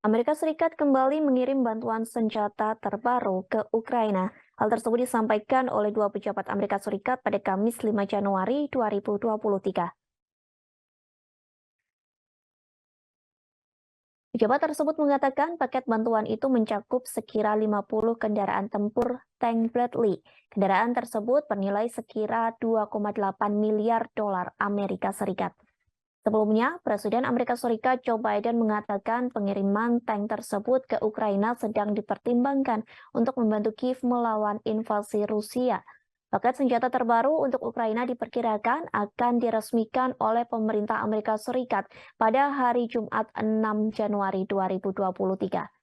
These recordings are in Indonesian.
Amerika Serikat kembali mengirim bantuan senjata terbaru ke Ukraina. Hal tersebut disampaikan oleh dua pejabat Amerika Serikat pada Kamis 5 Januari 2023. Pejabat tersebut mengatakan paket bantuan itu mencakup sekira 50 kendaraan tempur tank Bradley. Kendaraan tersebut bernilai sekira 2,8 miliar dolar Amerika Serikat. Sebelumnya, Presiden Amerika Serikat Joe Biden mengatakan pengiriman tank tersebut ke Ukraina sedang dipertimbangkan untuk membantu Kiev melawan invasi Rusia. Paket senjata terbaru untuk Ukraina diperkirakan akan diresmikan oleh pemerintah Amerika Serikat pada hari Jumat 6 Januari 2023.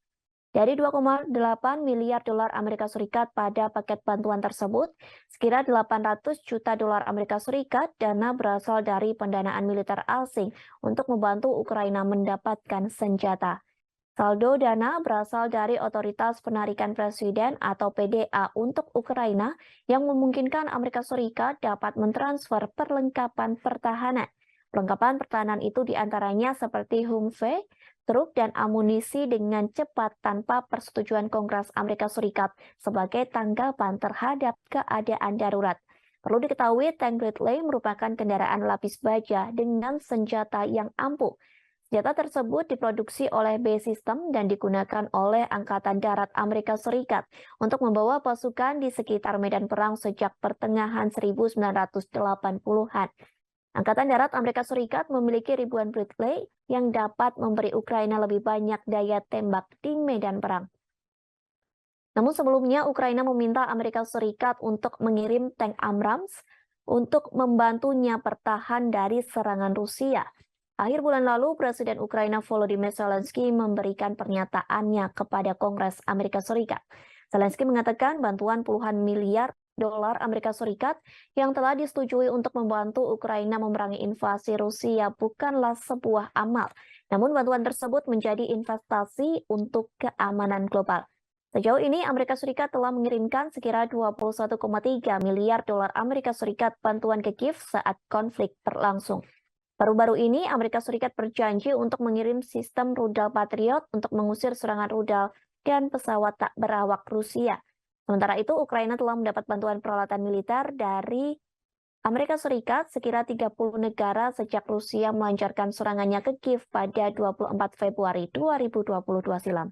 Dari 2,8 miliar dolar Amerika Serikat pada paket bantuan tersebut, sekira 800 juta dolar Amerika Serikat dana berasal dari pendanaan militer asing untuk membantu Ukraina mendapatkan senjata. Saldo dana berasal dari Otoritas Penarikan Presiden atau PDA untuk Ukraina yang memungkinkan Amerika Serikat dapat mentransfer perlengkapan pertahanan. Perlengkapan pertahanan itu diantaranya seperti Humvee, truk dan amunisi dengan cepat tanpa persetujuan Kongres Amerika Serikat sebagai tanggapan terhadap keadaan darurat. Perlu diketahui, tank Bradley merupakan kendaraan lapis baja dengan senjata yang ampuh. Senjata tersebut diproduksi oleh B-System dan digunakan oleh Angkatan Darat Amerika Serikat untuk membawa pasukan di sekitar medan perang sejak pertengahan 1980-an. Angkatan Darat Amerika Serikat memiliki ribuan Bradley yang dapat memberi Ukraina lebih banyak daya tembak di medan perang. Namun sebelumnya, Ukraina meminta Amerika Serikat untuk mengirim tank Abrams untuk membantunya bertahan dari serangan Rusia. Akhir bulan lalu, Presiden Ukraina Volodymyr Zelensky memberikan pernyataannya kepada Kongres Amerika Serikat. Zelensky mengatakan bantuan puluhan miliar dolar Amerika Serikat yang telah disetujui untuk membantu Ukraina memerangi invasi Rusia bukanlah sebuah amal. Namun bantuan tersebut menjadi investasi untuk keamanan global. Sejauh ini, Amerika Serikat telah mengirimkan sekira 21,3 miliar dolar Amerika Serikat bantuan ke Kiev saat konflik berlangsung. Baru-baru ini, Amerika Serikat berjanji untuk mengirim sistem rudal Patriot untuk mengusir serangan rudal dan pesawat tak berawak Rusia. Sementara itu, Ukraina telah mendapat bantuan peralatan militer dari Amerika Serikat sekira 30 negara sejak Rusia melancarkan serangannya ke Kiev pada 24 Februari 2022 silam.